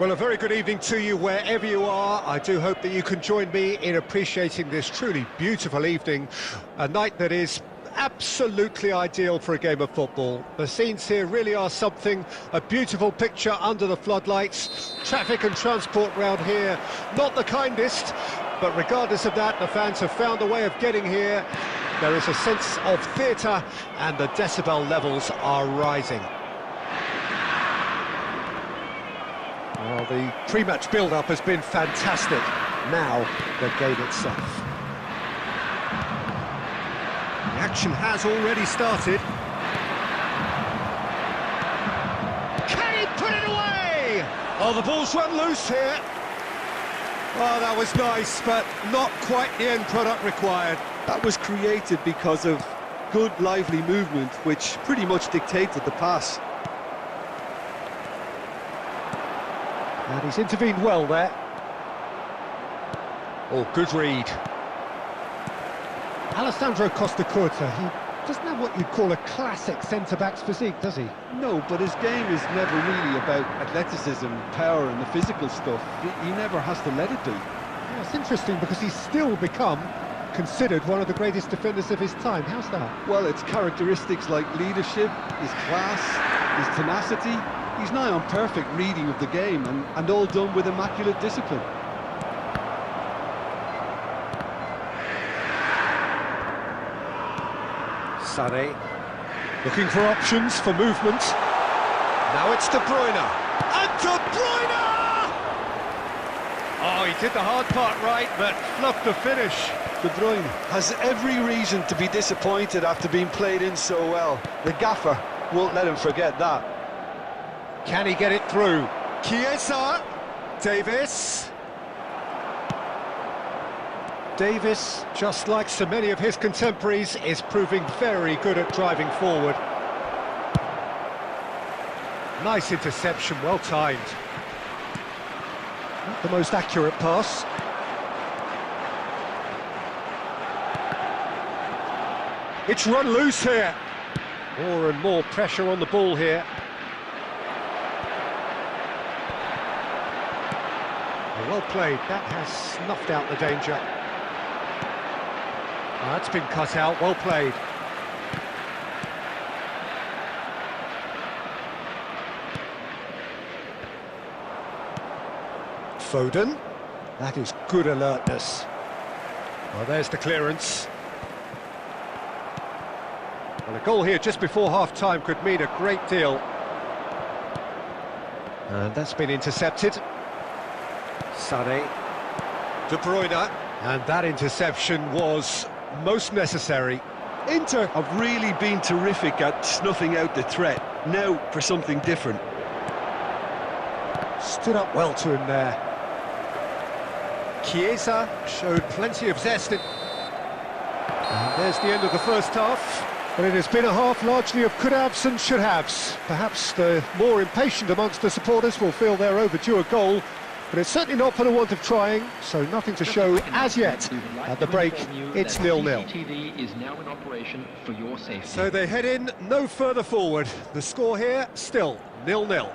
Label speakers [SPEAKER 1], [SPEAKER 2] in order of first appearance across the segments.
[SPEAKER 1] Well, a very good evening to you wherever you are. I do hope that you can join me in appreciating this truly beautiful evening, a night that is absolutely ideal for a game of football. The scenes here really are something, a beautiful picture under the floodlights. Traffic and transport round here, not the kindest, but regardless of that, the fans have found a way of getting here. There is a sense of theatre and the decibel levels are rising. Well, the pre-match build-up has been fantastic. Now, the game itself. The action has already started. Can he put it away? Oh, the ball's run loose here. Oh, that was nice, but not quite the end product required.
[SPEAKER 2] That was created because of good, lively movement, which pretty much dictated the pass.
[SPEAKER 1] And he's intervened well there. Oh, good read. Alessandro Costacurta, he doesn't have what you'd call a classic centre-back's physique, does he?
[SPEAKER 2] No, but his game is never really about athleticism, power and the physical stuff. He never has to let it be.
[SPEAKER 1] Yeah, it's interesting because he's still become considered one of the greatest defenders of his time. How's that?
[SPEAKER 2] Well, it's characteristics like leadership, his class, his tenacity. He's nigh on perfect reading of the game and all done with immaculate discipline.
[SPEAKER 1] Sané looking for options for movement. Now it's De Bruyne. And De Bruyne! Oh, he did the hard part right, but fluffed the finish.
[SPEAKER 2] De Bruyne has every reason to be disappointed after being played in so well. The gaffer won't let him forget that.
[SPEAKER 1] Can he get it through? Chiesa, Davis. Davis, just like so many of his contemporaries, is proving very good at driving forward. Nice interception, well timed. Not the most accurate pass. It's run loose here. More and more pressure on the ball here. Well played, that has snuffed out the danger. That's been cut out, well played. Foden, that is good alertness. Well, there's the clearance. Well, a goal here just before half-time could mean a great deal. And that's been intercepted. Sané, De Bruyne, and that interception was most necessary.
[SPEAKER 2] Inter have really been terrific at snuffing out the threat. Now for something different.
[SPEAKER 1] Stood up well to him there. Chiesa showed plenty of zest. And there's the end of the first half. But it has been a half largely of could-haves and should-haves. Perhaps the more impatient amongst the supporters will feel they're overdue a goal. But it's certainly not for the want of trying, so nothing to show as yet. At the break, it's 0-0.
[SPEAKER 3] CCTV is now in operation for your safety.
[SPEAKER 1] So they head in no further forward. The score here, still 0-0.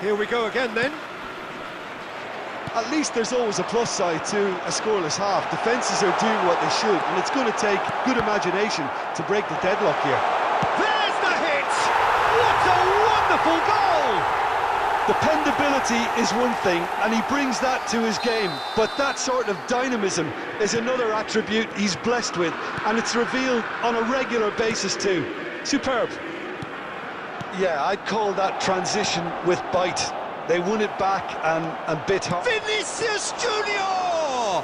[SPEAKER 1] Here we go again then.
[SPEAKER 2] At least there's always a plus side to a scoreless half. Defences are doing what they should, and it's going to take good imagination to break the deadlock here.
[SPEAKER 1] There's the hit! What a wonderful goal!
[SPEAKER 2] Dependability is one thing, and he brings that to his game, but that sort of dynamism is another attribute he's blessed with, and it's revealed on a regular basis too. Superb. Yeah, I'd call that transition with bite. They won it back and bit hard.
[SPEAKER 1] Vinicius Junior!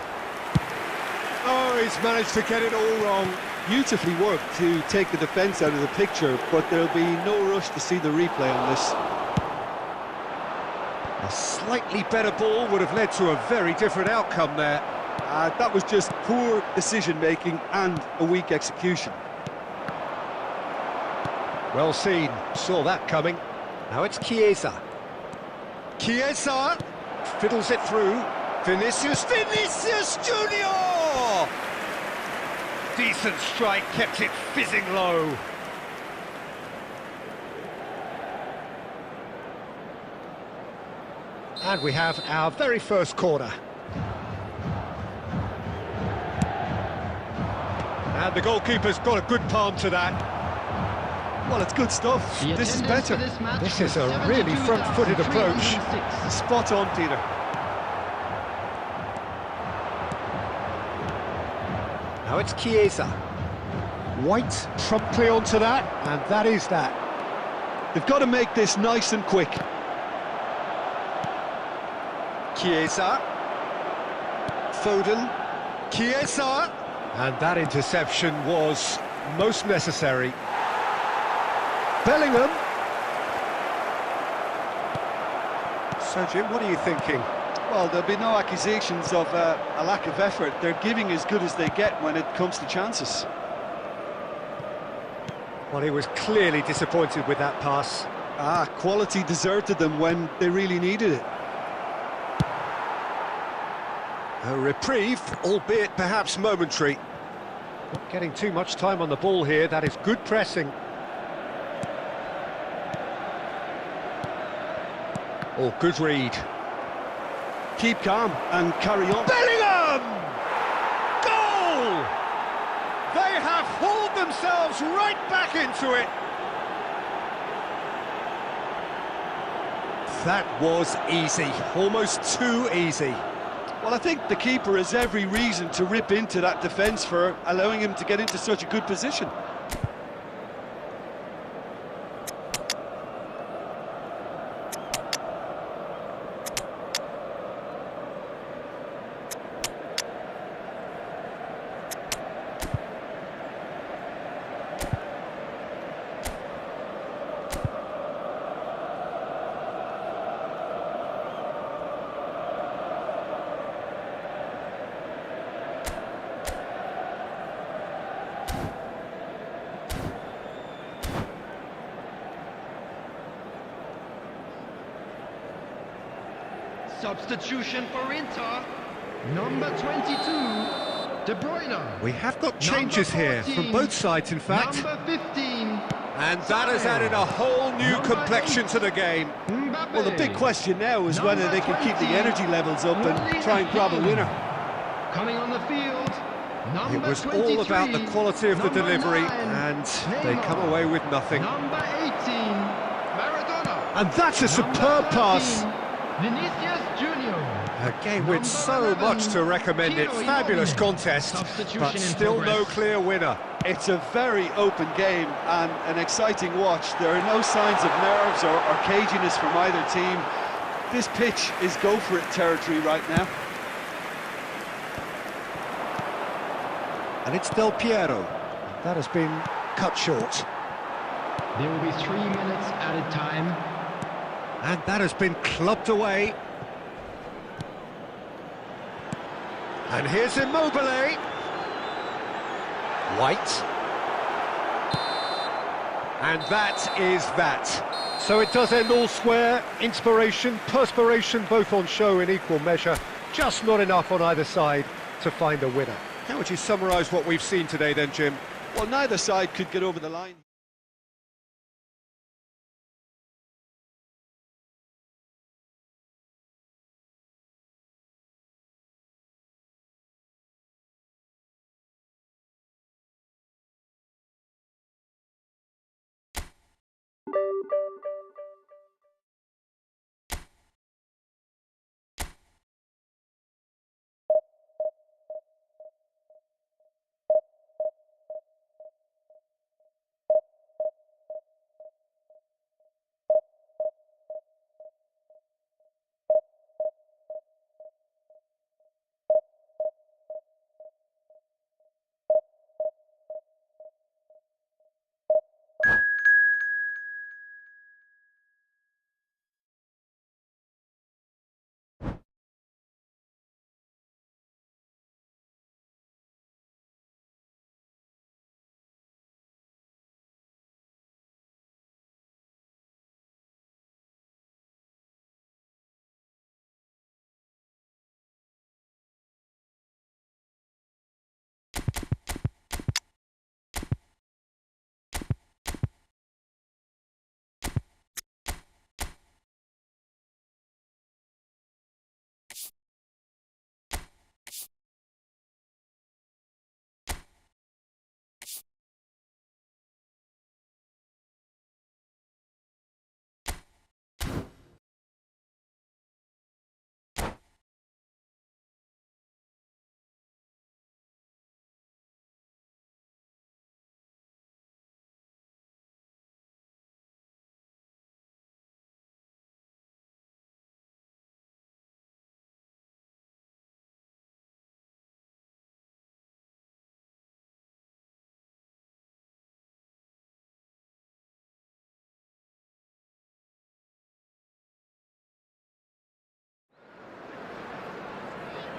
[SPEAKER 1] Oh, he's managed to get it all wrong.
[SPEAKER 2] Beautifully worked to take the defence out of the picture, but there'll be no rush to see the replay on this.
[SPEAKER 1] A slightly better ball would have led to a very different outcome there.
[SPEAKER 2] That was just poor decision-making and a weak execution.
[SPEAKER 1] Well seen, saw that coming. Now it's Chiesa. Chiesa fiddles it through. Vinicius Junior! Decent strike, kept it fizzing low. And we have our very first corner. And the goalkeeper's got a good palm to that.
[SPEAKER 2] Well, it's good stuff. This is better.
[SPEAKER 1] This is a really front-footed approach.
[SPEAKER 2] Spot on, Peter.
[SPEAKER 1] Now it's Chiesa. White promptly onto that, and that is that.
[SPEAKER 2] They've got to make this nice and quick.
[SPEAKER 1] Chiesa. Foden. Chiesa. And that interception was most necessary. Bellingham. So, Jim, what are you thinking?
[SPEAKER 2] Well, there'll be no accusations of a lack of effort. They're giving as good as they get when it comes to chances.
[SPEAKER 1] Well, he was clearly disappointed with that pass.
[SPEAKER 2] Quality deserted them when they really needed it.
[SPEAKER 1] A reprieve, albeit perhaps momentary. Not getting too much time on the ball here. That is good pressing. Oh, good read.
[SPEAKER 2] Keep calm and carry on.
[SPEAKER 1] Bellingham! Goal! They have hauled themselves right back into it. That was easy, almost too easy.
[SPEAKER 2] Well, I think the keeper has every reason to rip into that defence for allowing him to get into such a good position.
[SPEAKER 3] Substitution for Inter, number 22, De Bruyne.
[SPEAKER 1] We have got changes here from both sides, in fact.
[SPEAKER 3] Number 15.
[SPEAKER 1] And that has added a whole new complexion to the game.
[SPEAKER 2] Well, the big question now is whether they can keep the energy levels up and try and grab a winner.
[SPEAKER 3] Coming on the field, number
[SPEAKER 1] It was
[SPEAKER 3] 23,
[SPEAKER 1] all about the quality of the
[SPEAKER 3] number
[SPEAKER 1] delivery,
[SPEAKER 3] 9,
[SPEAKER 1] and they
[SPEAKER 3] Neymar.
[SPEAKER 1] come away with nothing.
[SPEAKER 3] Number 18, Maradona.
[SPEAKER 1] And that's a superb pass.
[SPEAKER 3] Vinicius Junior.
[SPEAKER 1] A game with so much to recommend it. Fabulous contest, but still no clear winner.
[SPEAKER 2] It's a very open game and an exciting watch. There are no signs of nerves or caginess from either team. This pitch is go-for-it territory right now.
[SPEAKER 1] And it's Del Piero. That has been cut short.
[SPEAKER 3] There will be 3 minutes added time.
[SPEAKER 1] And that has been clubbed away. And here's Immobile. White. And that is that. So it does end all square. Inspiration, perspiration, both on show in equal measure. Just not enough on either side to find a winner. How would you summarise what we've seen today then, Jim?
[SPEAKER 2] Well, neither side could get over the line.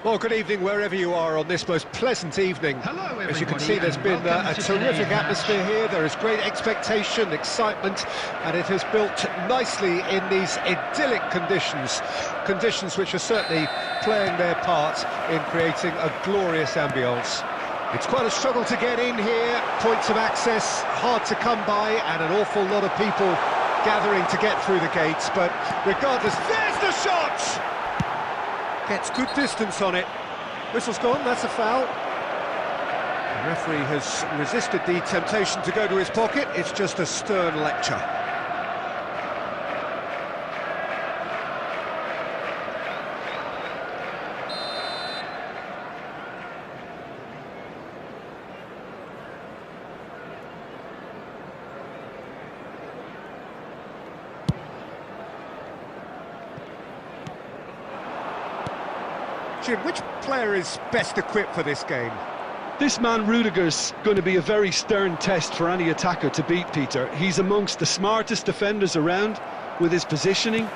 [SPEAKER 1] Well, good evening wherever you are on this most pleasant evening.
[SPEAKER 3] Hello, everybody,
[SPEAKER 1] as you can see, there's been
[SPEAKER 3] welcome
[SPEAKER 1] a
[SPEAKER 3] to
[SPEAKER 1] terrific
[SPEAKER 3] today's match.
[SPEAKER 1] atmosphere here. There is great expectation, excitement, and it has built nicely in these idyllic conditions. Conditions which are certainly playing their part in creating a glorious ambience. It's quite a struggle to get in here, points of access hard to come by, and an awful lot of people gathering to get through the gates, but regardless, there's the shot! Gets good distance on it. Whistle's gone, that's a foul. The referee has resisted the temptation to go to his pocket. It's just a stern lecture. Jim, which player is best equipped for this game?
[SPEAKER 2] This man Rudiger's going to be a very stern test for any attacker to beat, Peter. He's amongst the smartest defenders around with his positioning,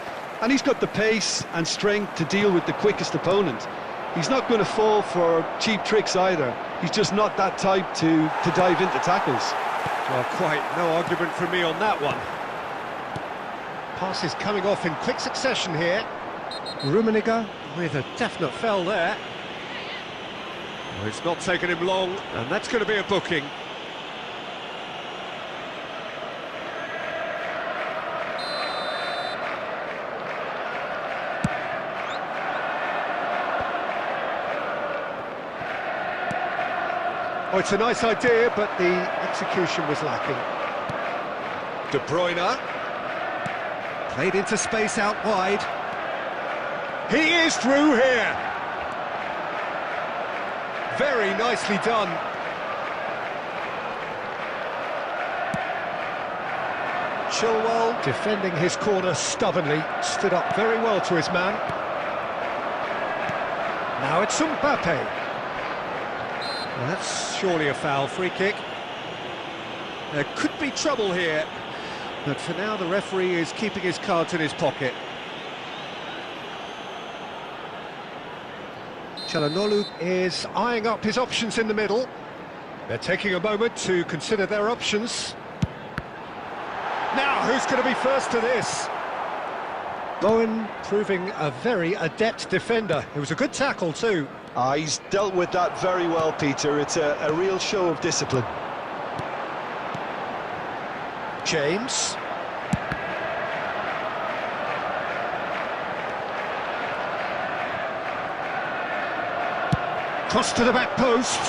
[SPEAKER 2] and he's got the pace and strength to deal with the quickest opponent. He's not going to fall for cheap tricks either. He's just not that type to dive into tackles.
[SPEAKER 1] Well, quite no argument from me on that one. Passes coming off in quick succession here. Rummenigge with a definite foul there. Well, it's not taken him long, and that's going to be a booking. Oh, it's a nice idea, but the execution was lacking. De Bruyne. Played into space out wide. He is through here. Very nicely done. Chilwell defending his corner stubbornly, stood up very well to his man. Now it's Mbappe. Well, that's surely a foul, free kick. There could be trouble here, but for now the referee is keeping his cards in his pocket. Çalhanoğlu is eyeing up his options in the middle. They're taking a moment to consider their options. Now, who's going to be first to this? Bowen proving a very adept defender. It was a good tackle too.
[SPEAKER 2] He's dealt with that very well, Peter. It's a real show of discipline.
[SPEAKER 1] James. Cross to the back post.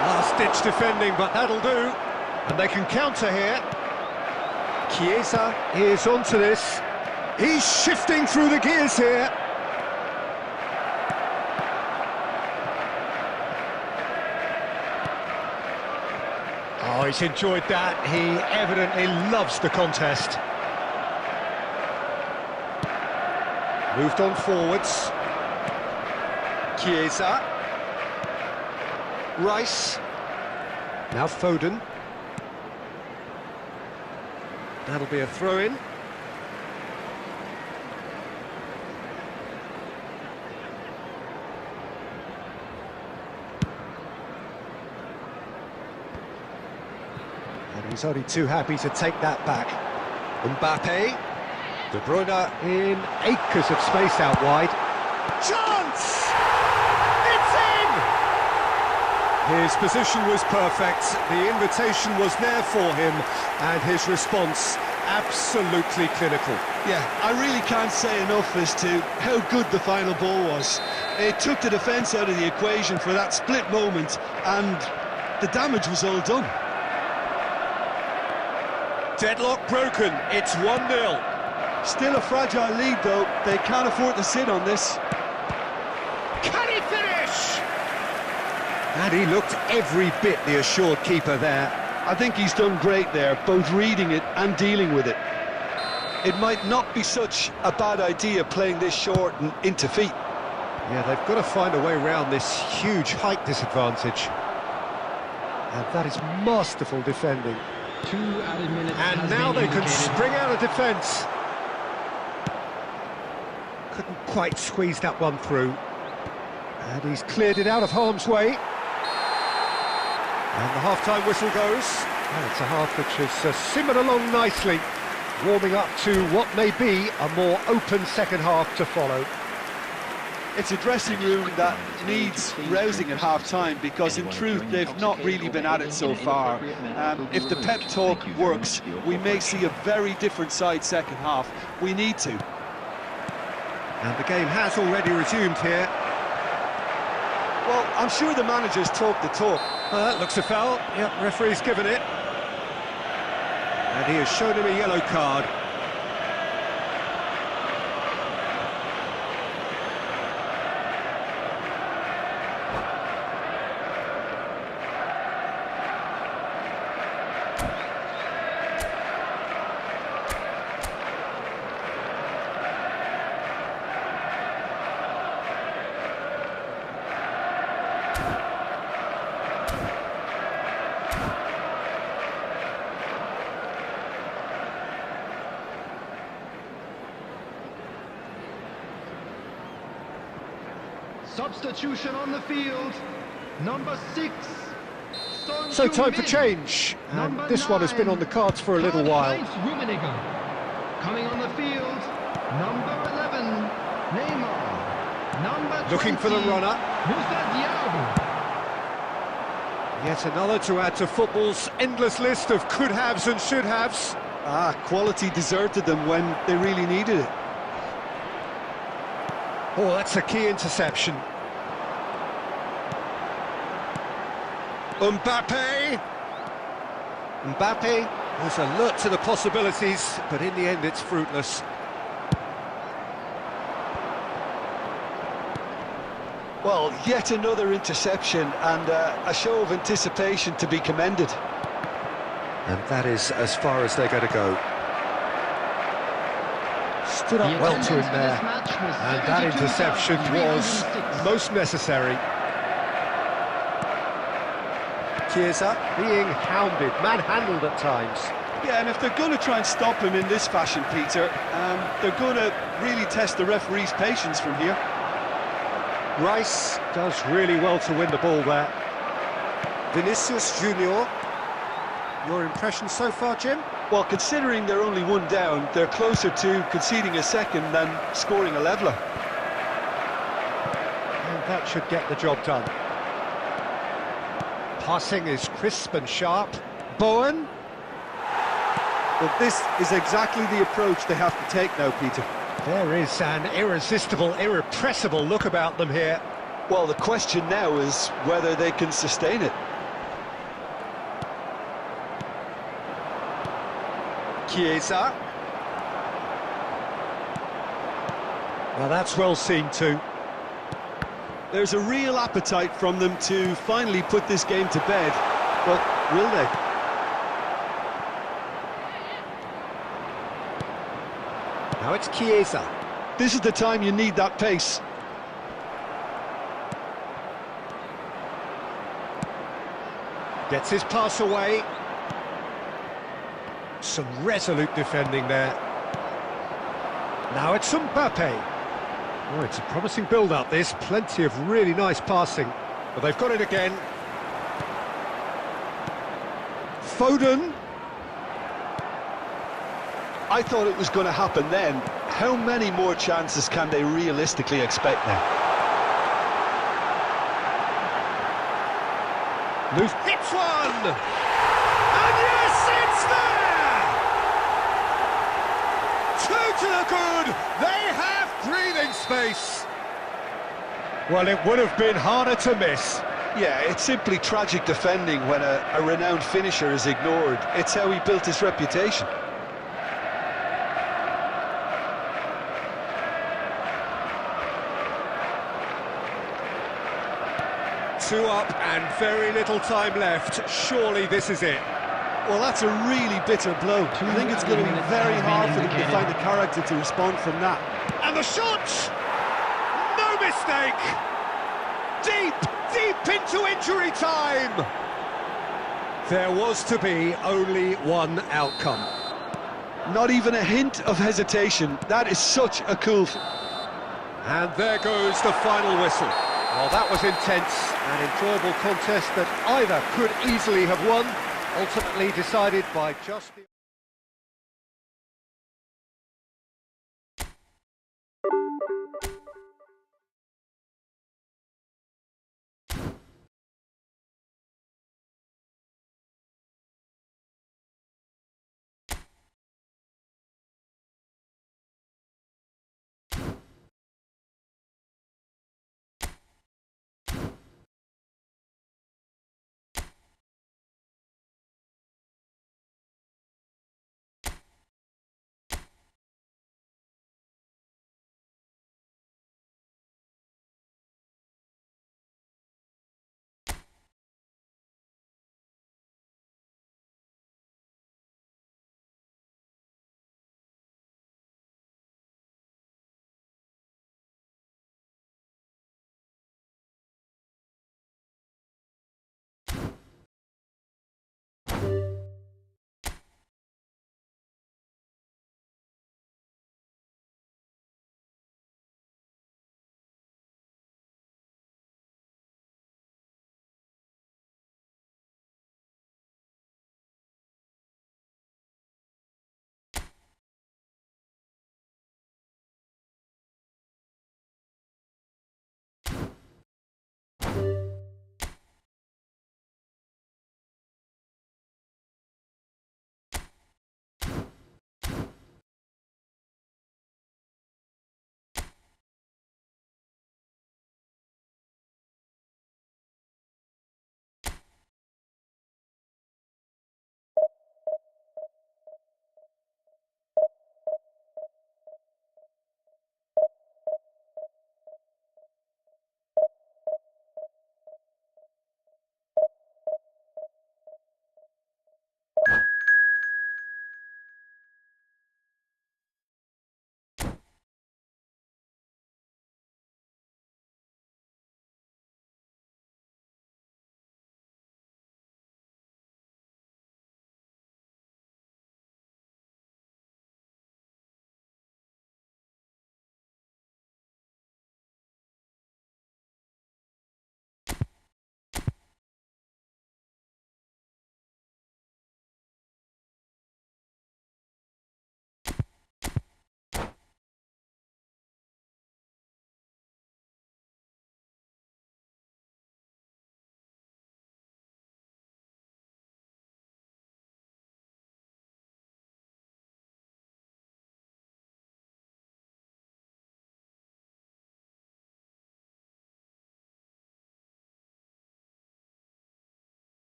[SPEAKER 1] Last-ditch defending, but that'll do. And they can counter here. Chiesa is onto this. He's shifting through the gears here. Oh, he's enjoyed that. He evidently loves the contest. Moved on forwards. Chiesa. Rice. Now Foden. That'll be a throw-in. And he's only too happy to take that back. Mbappe. De Bruyne in acres of space out wide. Chance! His position was perfect, the invitation was there for him, and his response absolutely clinical.
[SPEAKER 2] Yeah, I really can't say enough as to how good the final ball was. It took the defence out of the equation for that split moment, and the damage was all done.
[SPEAKER 1] Deadlock broken, it's 1-0.
[SPEAKER 2] Still a fragile lead though, they can't afford to sit on this.
[SPEAKER 1] Can he finish? And he looked every bit the assured keeper there.
[SPEAKER 2] I think he's done great there, both reading it and dealing with it. It might not be such a bad idea playing this short and into feet.
[SPEAKER 1] Yeah, they've got to find a way around this huge height disadvantage. And that is masterful defending.
[SPEAKER 3] 2 added minutes.
[SPEAKER 1] And now they can spring out of defence. Couldn't quite squeeze that one through. And he's cleared it out of harm's way. And the half-time whistle goes. And it's a half which has simmered along nicely, warming up to what may be a more open second half to follow.
[SPEAKER 2] It's a dressing room that needs rousing at half-time, because in truth they've not really been at it so far. If the pep talk works, we may see a very different side second half. We need to.
[SPEAKER 1] And the game has already resumed here.
[SPEAKER 2] Well, I'm sure the manager's talked the talk.
[SPEAKER 1] Looks a foul. Yep, referee's given it. And he has shown him a yellow card.
[SPEAKER 3] Substitution on the field, number 6.
[SPEAKER 1] So time for change, and this one has been on the cards for a little while.
[SPEAKER 3] Coming on the field, number 11, Neymar. Number 20,
[SPEAKER 1] looking for the runner. Yet another to add to football's endless list of could-haves and should-haves.
[SPEAKER 2] Quality deserted them when they really needed it.
[SPEAKER 1] Oh, that's a key interception. Mbappe was alert to the possibilities, but in the end it's fruitless.
[SPEAKER 2] Well, yet another interception, and a show of anticipation to be commended.
[SPEAKER 1] And that is as far as they're going to go. Stood up well to him there, and that interception was most necessary. Chiesa being hounded, manhandled at times.
[SPEAKER 2] Yeah, and if they're going to try and stop him in this fashion, Peter, they're going to really test the referee's patience from here.
[SPEAKER 1] Rice does really well to win the ball there. Vinicius Junior, your impression so far, Jim?
[SPEAKER 2] Well, considering they're only one down, they're closer to conceding a second than scoring a leveller.
[SPEAKER 1] And that should get the job done. Passing is crisp and sharp. Bowen.
[SPEAKER 2] Well, this is exactly the approach they have to take now, Peter.
[SPEAKER 1] There is an irresistible, irrepressible look about them here.
[SPEAKER 2] Well, the question now is whether they can sustain it.
[SPEAKER 1] Chiesa. Well, that's well seen too.
[SPEAKER 2] There's a real appetite from them to finally put this game to bed, but will they?
[SPEAKER 1] Now it's Chiesa.
[SPEAKER 2] This is the time you need that pace.
[SPEAKER 1] Gets his pass away. Some resolute defending there. Now it's Mbappe. Oh, it's a promising build-up, this. Plenty of really nice passing. But they've got it again. Foden.
[SPEAKER 2] I thought it was going to happen then. How many more chances can they realistically expect now?
[SPEAKER 1] Loose hits one! And yes, it's there! Two to the good! They have breathing space! Well, it would have been harder to miss.
[SPEAKER 2] Yeah, it's simply tragic defending when a renowned finisher is ignored. It's how he built his reputation.
[SPEAKER 1] Two up and very little time left. Surely this is it.
[SPEAKER 2] Well, that's a really bitter blow. I think it's going to be very hard for them to find the character to respond from that.
[SPEAKER 1] And the shot! No mistake! Deep into injury time! There was to be only one outcome.
[SPEAKER 2] Not even a hint of hesitation. That is such a cool...
[SPEAKER 1] And there goes the final whistle. Well, that was intense, an enjoyable contest that either could easily have won, ultimately decided by just the...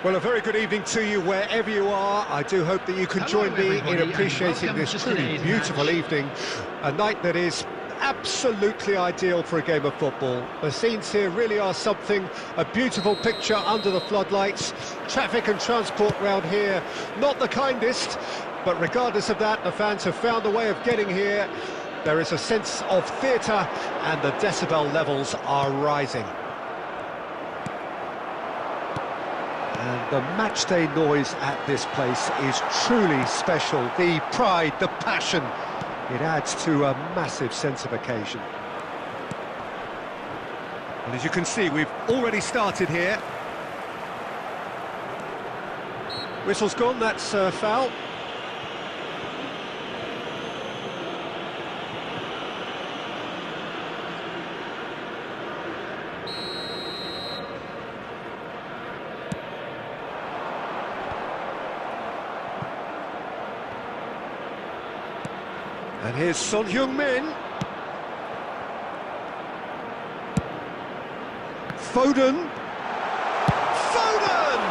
[SPEAKER 1] Well, a very good evening to you wherever you are. I do hope that you can join me in appreciating this truly beautiful evening, a night that is absolutely ideal for a game of football. The scenes here really are something, a beautiful picture under the floodlights. Traffic and transport round here, not the kindest, but regardless of that, the fans have found a way of getting here. There is a sense of theatre and the decibel levels are rising. And the matchday noise at this place is truly special. The pride, the passion, it adds to a massive sense of occasion. And as you can see, we've already started here. Whistle's gone, that's foul. And here's Son Heung-min. Foden. Foden!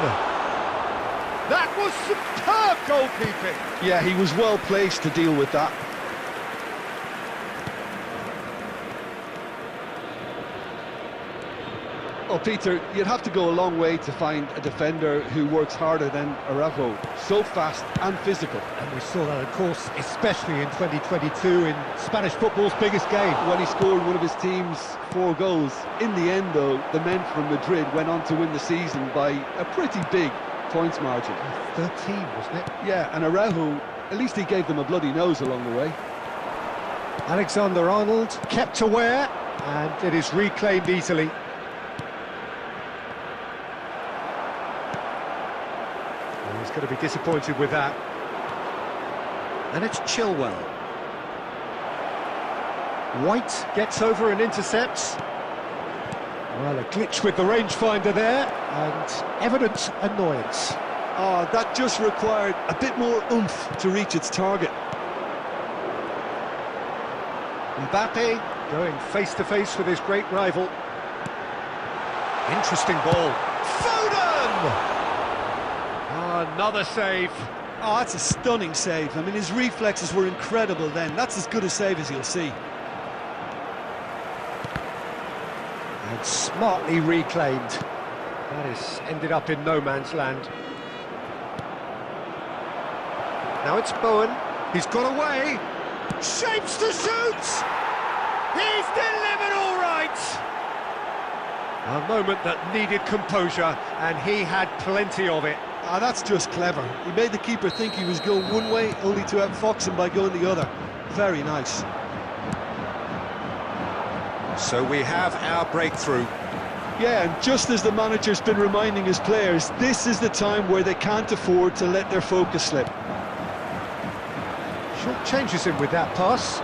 [SPEAKER 1] That was superb goalkeeping.
[SPEAKER 2] Yeah, he was well placed to deal with that. Well, Peter, you'd have to go a long way to find a defender who works harder than Araujo. So fast and physical.
[SPEAKER 1] And we saw that, of course, especially in 2022 in Spanish football's biggest game.
[SPEAKER 2] When he scored one of his team's 4 goals. In the end, though, the men from Madrid went on to win the season by a pretty big points margin.
[SPEAKER 1] 13, wasn't it?
[SPEAKER 2] Yeah, and Araujo At least he gave them a bloody nose along the way.
[SPEAKER 1] Alexander-Arnold kept aware, and it is reclaimed easily. And he's going to be disappointed with that. And it's Chilwell. White gets over and intercepts. Well, a glitch with the rangefinder there, and evident annoyance.
[SPEAKER 2] Oh, that just required a bit more oomph to reach its target.
[SPEAKER 1] Mbappe going face-to-face with his great rival. Interesting ball. Foden! Another save.
[SPEAKER 2] Oh, that's a stunning save. I mean, his reflexes were incredible then. That's as good a save as you'll see.
[SPEAKER 1] And smartly reclaimed. That has ended up in no man's land. Now it's Bowen. He's got away. Shapes to shoot! He's delivered all right! A moment that needed composure, and he had plenty of it.
[SPEAKER 2] Ah, that's just clever. He made the keeper think he was going one way, only to outfox him by going the other. Very nice.
[SPEAKER 1] So we have our breakthrough.
[SPEAKER 2] Yeah, and just as the manager's been reminding his players, this is the time where they can't afford to let their focus slip.
[SPEAKER 1] Short changes him with that pass.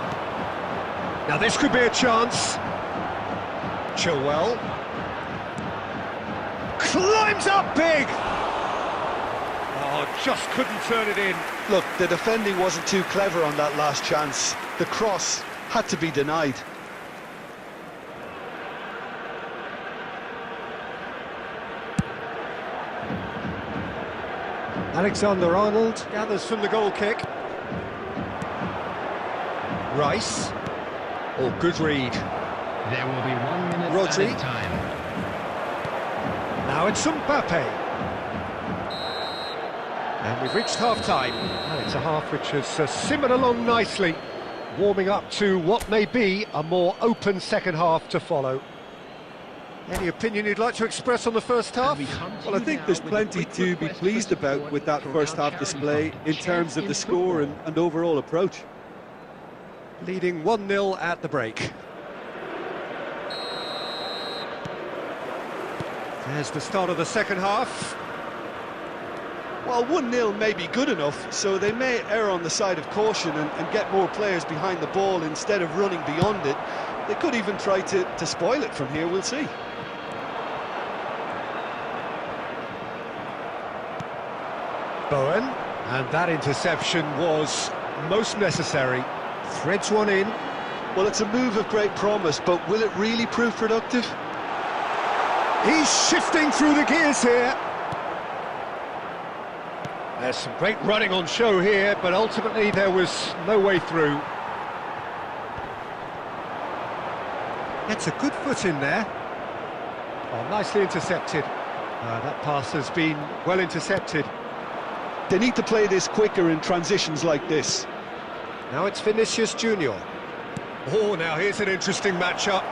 [SPEAKER 1] Now this could be a chance. Chilwell. Climbs up big! Oh, just couldn't turn it in.
[SPEAKER 2] Look, the defending wasn't too clever on that last chance. The cross had to be denied.
[SPEAKER 1] Alexander-Arnold gathers from the goal kick. Rice. Oh, good read.
[SPEAKER 3] There will be 1 minute
[SPEAKER 1] Rodri.
[SPEAKER 3] added time.
[SPEAKER 1] Now it's Mbappe. And we've reached half-time. And it's a half which has simmered along nicely, warming up to what may be a more open second half to follow. Any opinion you'd like to express on the first half?
[SPEAKER 2] Well, I think there's plenty to be pleased about with that first half display in terms of the score and overall approach.
[SPEAKER 1] Leading 1-0 at the break. There's the start of the second half.
[SPEAKER 2] Well, 1-0 may be good enough, so they may err on the side of caution and get more players behind the ball instead of running beyond it. They could even try to spoil it from here, we'll see.
[SPEAKER 1] Bowen, and that interception was most necessary. Threads one in.
[SPEAKER 2] Well, it's a move of great promise, but will it really prove productive?
[SPEAKER 1] He's shifting through the gears here. There's some great running on show here, but ultimately there was no way through. Gets a good foot in there. Oh, nicely intercepted. That pass has been well intercepted.
[SPEAKER 2] They need to play this quicker in transitions like this.
[SPEAKER 1] Now it's Vinicius Junior. Oh, now here's an interesting matchup.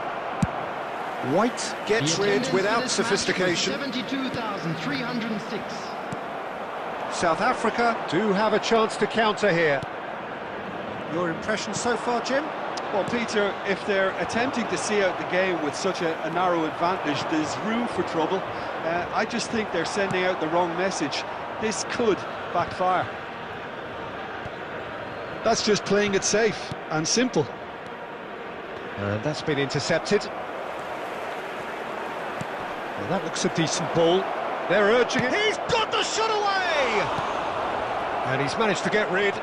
[SPEAKER 1] White gets rid without sophistication.
[SPEAKER 3] 72,306.
[SPEAKER 1] South Africa do have a chance to counter here. Your impression so far, Jim?
[SPEAKER 2] Well, Peter, if they're attempting to see out the game with such a narrow advantage, there's room for trouble. I just think they're sending out the wrong message. This could backfire. That's just playing it safe and simple.
[SPEAKER 1] And that's been intercepted. Well, that looks a decent ball. They're urging it. He's got the shot away! And he's managed to get rid.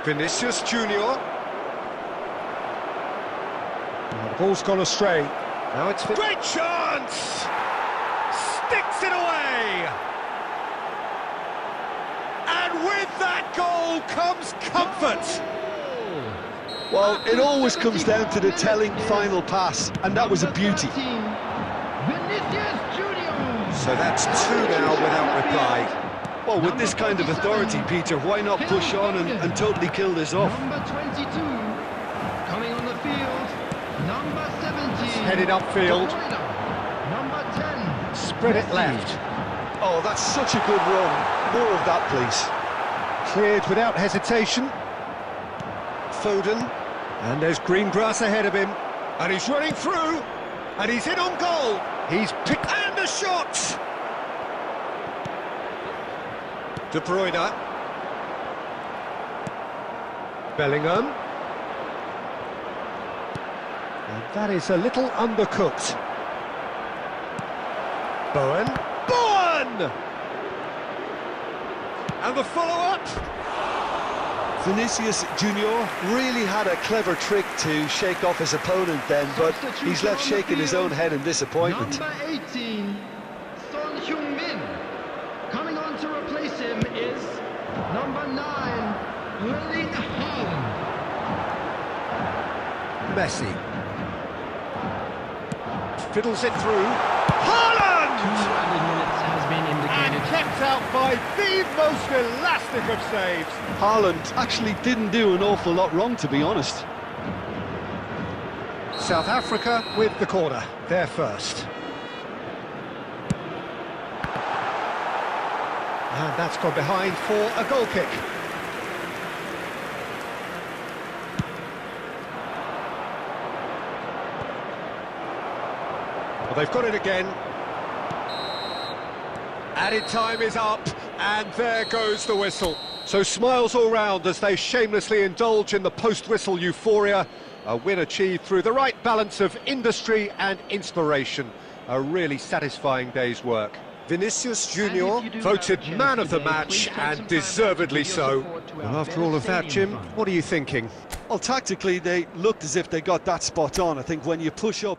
[SPEAKER 1] Vinicius Junior. The ball's gone astray. Now it's... Great chance! Sticks it away! And with that goal comes comfort!
[SPEAKER 2] Well, it always comes down to the telling final pass, and that was a beauty.
[SPEAKER 1] So that's two now without reply.
[SPEAKER 2] Well, with this kind of authority, Peter, why not push on and totally kill this off?
[SPEAKER 3] Number 22, coming on the field, number 17.
[SPEAKER 1] headed upfield.
[SPEAKER 3] Number 10.
[SPEAKER 1] Spread it left.
[SPEAKER 2] Oh, that's such a good run. More of that, please.
[SPEAKER 1] Cleared without hesitation. Foden. And there's green grass ahead of him. And he's running through. And he's in on goal. He's picked... And a shot! De Bruyne. Bellingham. And that is a little undercooked. Bowen. Bowen! And the follow-up.
[SPEAKER 2] Vinicius Junior really had a clever trick to shake off his opponent then, but he's left shaking his own head in disappointment.
[SPEAKER 3] Number 18, Son Heung-min. Coming on to replace him is number 9, Erling Haaland.
[SPEAKER 1] Messi. Fiddles it through. Haaland!
[SPEAKER 3] 2 added minutes has been
[SPEAKER 1] And
[SPEAKER 3] indicated.
[SPEAKER 1] kept out by the most elastic of saves.
[SPEAKER 2] Haaland actually didn't do an awful lot wrong, to be honest.
[SPEAKER 1] South Africa with the corner. They're first. And that's gone behind for a goal kick. Well, they've got it again. Added time is up, and there goes the whistle. So smiles all round as they shamelessly indulge in the post-whistle euphoria. A win achieved through the right balance of industry and inspiration. A really satisfying day's work. Vinicius Junior voted man of the match, and deservedly so. Well, after all of that, Jim, what are you thinking?
[SPEAKER 2] Well, tactically, they looked as if they got that spot on. I think when you push up